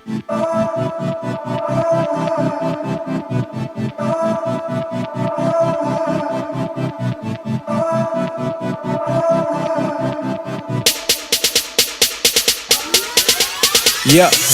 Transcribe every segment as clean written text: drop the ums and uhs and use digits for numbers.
Yep,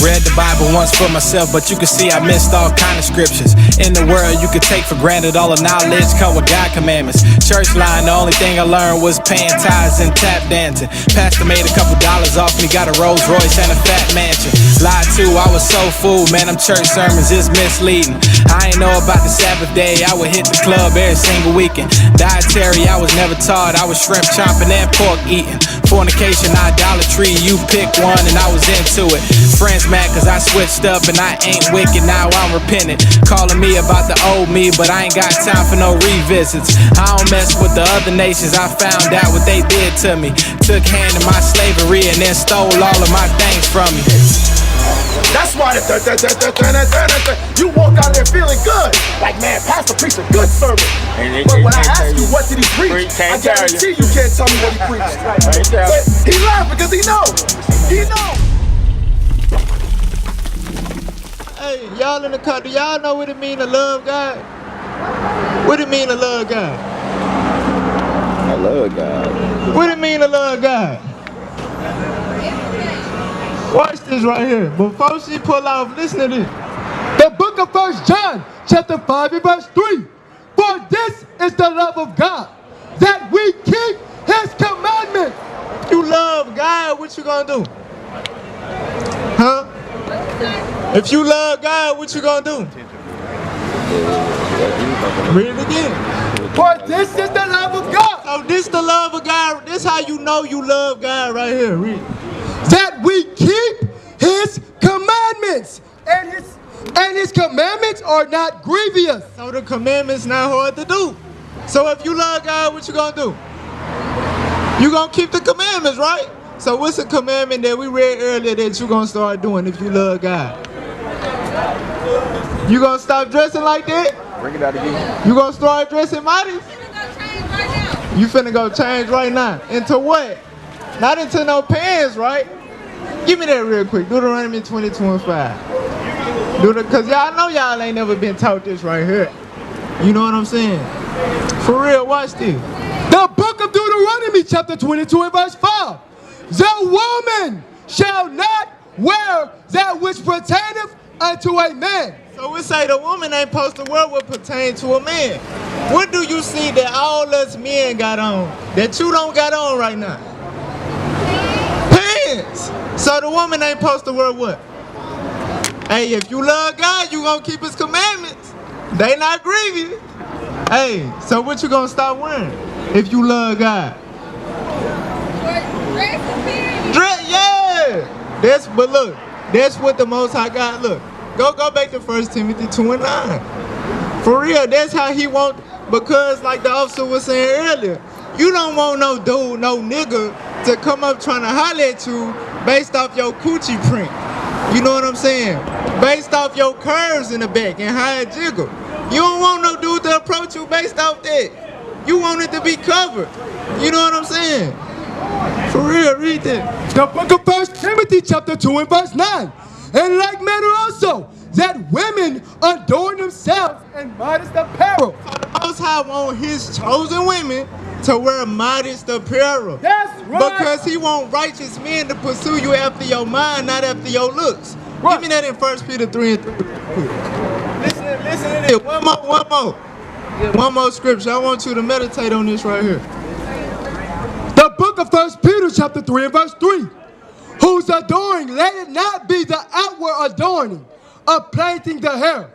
read the Bible once for myself, but you can see I missed all kind of scriptures. In the world, you could take for granted all the knowledge come with God commandments. Church line, the only thing I learned was paying tithes and tap dancing. Pastor made a couple dollars off me, got a Rolls Royce and a fat mansion. Lied to, I was so fooled, man, them church sermons is misleading. I ain't know about the Sabbath day, I would hit the club every single weekend. Dietary, I was never taught, I was shrimp chomping and pork eating. Fornication, idolatry, you pick one and I was into it. Friends mad cause I switched up and I ain't wicked, now I'm repentant. Calling me about the old me, but I ain't got time for no revisits. I don't mess with the other nations, I found out what they did to me. Took hand in my slavery and then stole all of my things from me. That's why you walk out there feeling good. Like, man, Pastor preached a good sermon. But when I ask you what did he preach, I guarantee you can't tell me what he preached. But he laughed because he knows. He knows. Hey, y'all in the car, do y'all know what it mean to love God? What it mean to love God? I love God. What it mean to love God? Watch this right here. Before she pull off, listen to this. The book of 1 John, chapter 5 and verse 3. For this is the love of God, that we keep his commandments. If you love God, what you gonna do? Huh? If you love God, what you gonna do? Read it again. For this is the love of God. Oh, this the love of God. This how you know you love God right here. Read it. That we keep his commandments. And his commandments are not grievous. So the commandments not hard to do. So if you love God, what you gonna do? You gonna keep the commandments, right? So what's a commandment that we read earlier that you gonna start doing if you love God? You gonna stop dressing like that? Bring it out again. You gonna start dressing modest? You finna go change right now. Into what? Not into no pants, right? Give me that real quick. Deuteronomy 20:25. Cause y'all know y'all ain't never been taught this right here. You know what I'm saying? For real, watch this. The book of Deuteronomy, chapter 22 and verse 5. The woman shall not wear that which pertaineth unto a man. So we say the woman ain't supposed to wear what pertains to a man. What do you see that all us men got on that you don't got on right now? Pants. So the woman ain't supposed to wear what? Hey, if you love God, you gonna keep his commandments. They not grievous. Hey, so what you gonna stop wearing if you love God? Dress, yeah. But look, that's what the Most High God look. Go back to 1 Timothy 2:9. For real, that's how he want, because like the officer was saying earlier, you don't want no dude, no nigga to come up trying to holler at you based off your coochie print. You know what I'm saying? Based off your curves in the back and how it jiggle. You don't want no dude to approach you based off that. You want it to be covered. You know what I'm saying? For real, read that. The book of 1 Timothy chapter 2 and verse 9. In like manner also, that women adorn themselves in modest apparel. So the Most High want his chosen women to wear modest apparel. That's right. Because he want righteous men to pursue you after your mind, not after your looks. Right. Give me that in 1 Peter 3:3. Listen to this. One more scripture. I want you to meditate on this right here. The book of 1 Peter chapter 3 and verse 3. Whose adoring, let it not be the outward adorning of plaiting the hair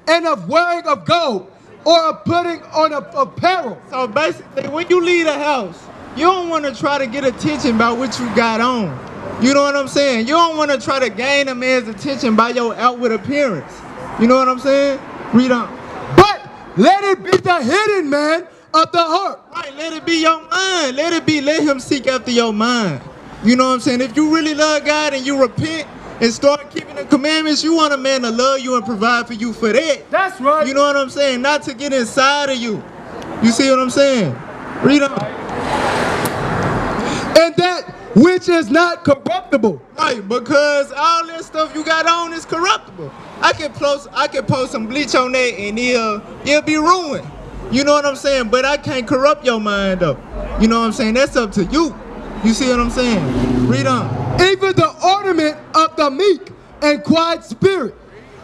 and of wearing of gold or of putting on apparel. So basically, when you leave the house, you don't want to try to get attention by what you got on. You know what I'm saying? You don't want to try to gain a man's attention by your outward appearance. You know what I'm saying? Read on. But let it be the hidden man of the heart. Right, let it be your mind. Let him seek after your mind. You know what I'm saying? If you really love God and you repent and start keeping the commandments, you want a man to love you and provide for you for that. That's right. You know what I'm saying? Not to get inside of you. You see what I'm saying? Read on. And that which is not corruptible. Right, because all that stuff you got on is corruptible. I can post some bleach on that and it'll be ruined. You know what I'm saying? But I can't corrupt your mind though. You know what I'm saying? That's up to you. You see what I'm saying? Read on. Even the ornament of the meek and quiet spirit,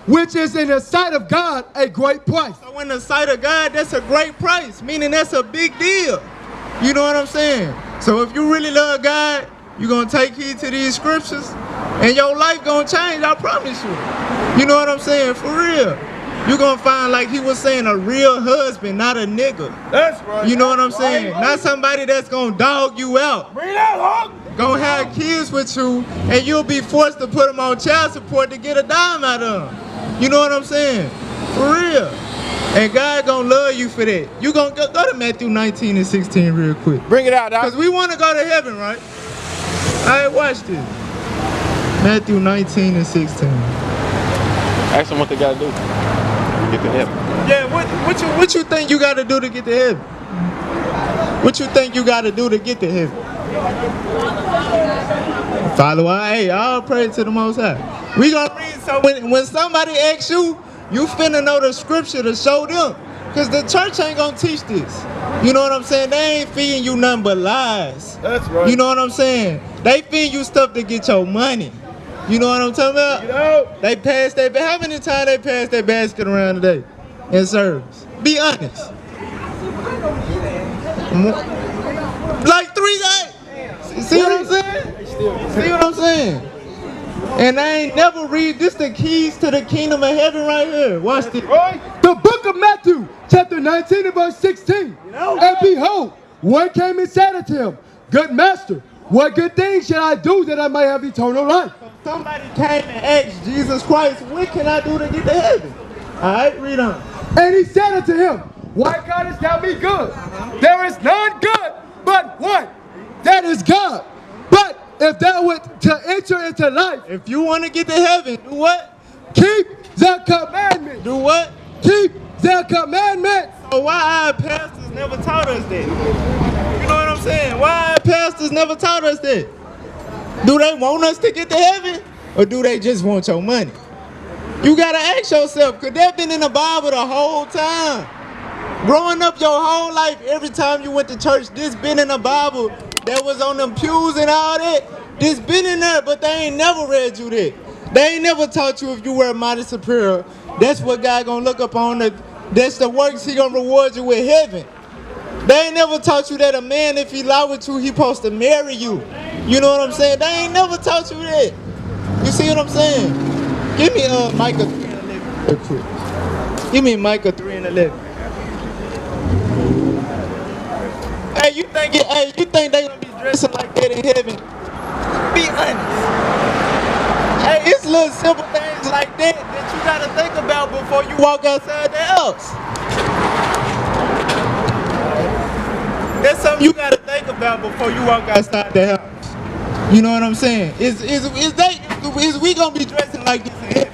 which is in the sight of God a great price. So in the sight of God, that's a great price, meaning that's a big deal. You know what I'm saying? So if you really love God, you're going to take heed to these scriptures and your life going to change, I promise you. You know what I'm saying? For real. You're going to find, like he was saying, a real husband, not a nigga. That's right. You know what I'm saying? Not somebody that's going to dog you out. Bring that hog. Gonna have kids with you and you'll be forced to put them on child support to get a dime out of them. You know what I'm saying? For real. And God gonna love you for that. You gonna go to Matthew 19 and 16 real quick. Bring it out, Doc. Because we want to go to heaven, right? Alright, watch this. Matthew 19 and 16. Ask them what they gotta do to get to heaven. Yeah, what you think you gotta do to get to heaven? What you think you gotta do to get to heaven? Follow our, hey, all praise to the Most High. We gonna read, so when somebody asks you, you finna know the scripture to show them. Because the church ain't gonna teach this. You know what I'm saying? They ain't feeding you nothing but lies. That's right. You know what I'm saying? They feed you stuff to get your money. You know what I'm talking about? You know? They pass their, how many times they pass their basket around today in service? Be honest. Like 3 days. See what I'm saying? See what I'm saying? And I ain't never read this, the keys to the kingdom of heaven right here. Watch this. The book of Matthew, chapter 19 and verse 16. And behold, one came and said unto him, Good master, what good things shall I do that I may have eternal life? Somebody came and asked Jesus Christ, what can I do to get to heaven? Alright, read on. And he said unto him, Why callest thou me good? There is none good but one, that is God. But if thou wert to enter into life, If you want to get to heaven, do what? keep the commandments. Do what? Keep the commandments. So why our pastors never taught us that? You know what I'm saying? Why our pastors never taught us that? Do they want us to get to heaven? Or do they just want your money? You gotta ask yourself, could that been in the Bible the whole time? Growing up your whole life, every time you went to church, this been in the Bible that was on them pews and all that. This been in there, but they ain't never read you that. They ain't never taught you if you were a mighty superior. That's what God gonna look up on. That's the works he gonna reward you with heaven. They ain't never taught you that a man, if he lie with you, he supposed to marry you. You know what I'm saying? They ain't never taught you that. You see what I'm saying? Give me Micah 3 and 11 real quick. Give me Micah 3 and 11. Hey, you think they gonna be dressing like that in heaven? Be honest. Hey, it's little simple things like that that you gotta think about before you walk outside the house. That's something you gotta think about before you walk outside the house. You know what I'm saying? Is we gonna be dressing like this in heaven?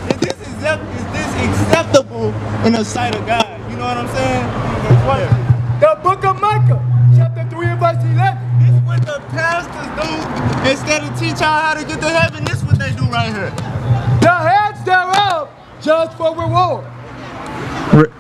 Is this acceptable in the sight of God? You know what I'm saying? The book of Micah, chapter 3 and verse 11. This is what the pastors do. Instead of teach y'all how to get to heaven, this is what they do right here. The heads thereof judge for reward.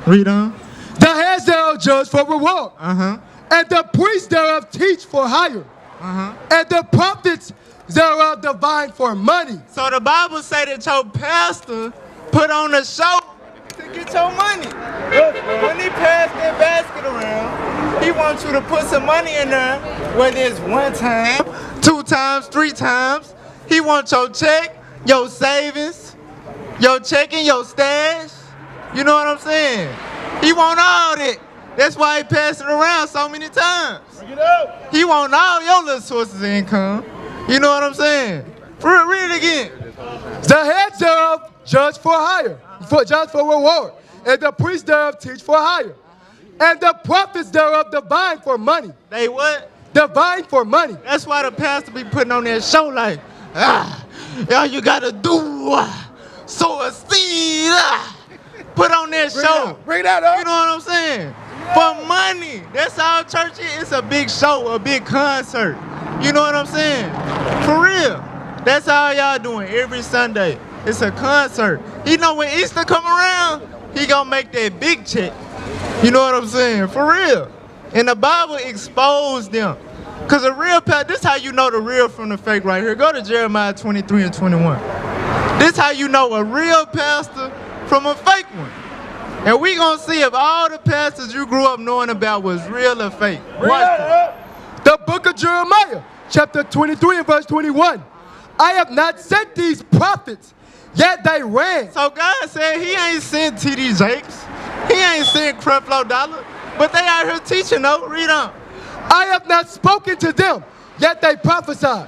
Read on. The heads thereof judge for reward. And the priests thereof teach for hire. And the prophets thereof divine for money. So the Bible say that your pastor put on a show to get your money. When he passed that basket around, he wants you to put some money in there, whether it's 1 time, 2 times, 3 times. He wants your check, your savings, your checking, your stash. You know what I'm saying? He want all that. That's why he passed it around so many times. He want all your little sources of income. You know what I'm saying? Read it again. The heads thereof judge for hire, judge for reward. And the priests thereof teach for hire. And the prophets thereof divine for money. They what? Divine for money. That's why the pastor be putting on that show like, all you gotta do, sow a seed, put on that show. Bring that up. You know what I'm saying? For money. That's all church is. It's a big show, a big concert. You know what I'm saying? For real. That's all y'all doing every Sunday. It's a concert. You know when Easter come around, he gonna make that big check. You know what I'm saying? For real. And the Bible exposed them. Cause a real pastor, this how you know the real from the fake right here. Go to Jeremiah 23 and 21. This how you know a real pastor from a fake one. And we gonna see if all the pastors you grew up knowing about was real or fake. Watch this. The book of Jeremiah, chapter 23 and verse 21. I have not sent these prophets, yet they ran. So God said he ain't sent T.D. Jakes. He ain't sent Creflo Dollar. But they out here teaching though. Read on. I have not spoken to them, yet they prophesied.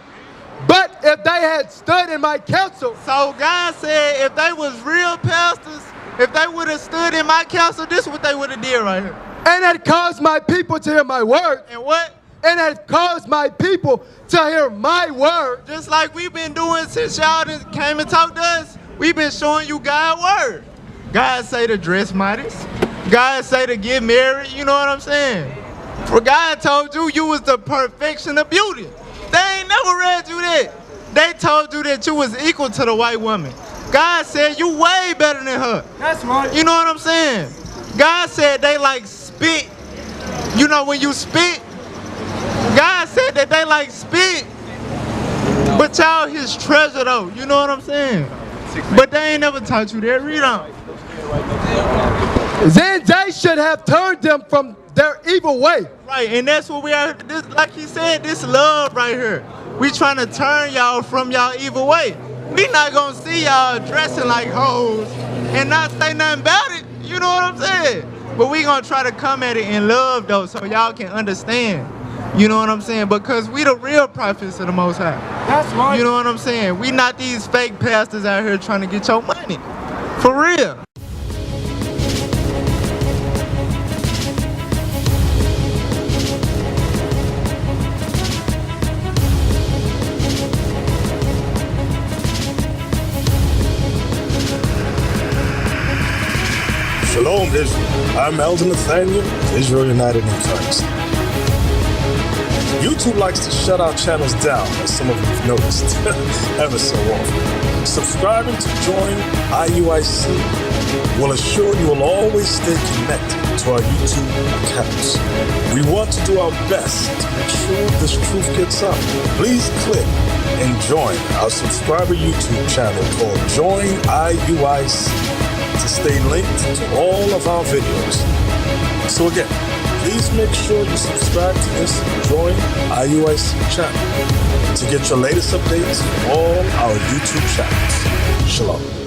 But if they had stood in my counsel. So God said if they was real pastors, if they would have stood in my counsel, this is what they would have did right here. And had caused my people to hear my word. And what? And had caused my people to hear my word. Just like we've been doing since y'all came and talked to us, we've been showing you God's word. God say to dress modest. God say to get married. You know what I'm saying? For God told you you was the perfection of beauty. They ain't never read you that. They told you that you was equal to the white woman. God said you way better than her. That's right. You know what I'm saying? God said they like spit. You know when you spit? God said that they like spit. But y'all his treasure though. You know what I'm saying? But they ain't never taught you that. Read on. Then they should have turned them from their evil way. Right, and that's what we are. This, like he said, this love right here. We trying to turn y'all from y'all evil way. We not gonna see y'all dressing like hoes and not say nothing about it. You know what I'm saying? But we gonna try to come at it in love though, so y'all can understand. You know what I'm saying? Because we the real prophets of the Most High. That's right. You know what I'm saying? We not these fake pastors out here trying to get your money. For real. Shalom, Israel. I'm Elder Nathaniel, Israel United in Christ. YouTube likes to shut our channels down, as some of you have noticed, ever so often. Subscribing to join IUIC will assure you will always stay connected to our YouTube accounts. We want to do our best to make sure this truth gets out. Please click and join our subscriber YouTube channel called Join IUIC to stay linked to all of our videos. So again, please make sure you subscribe to this Join IUIC channel to get your latest updates from all our YouTube channels. Shalom.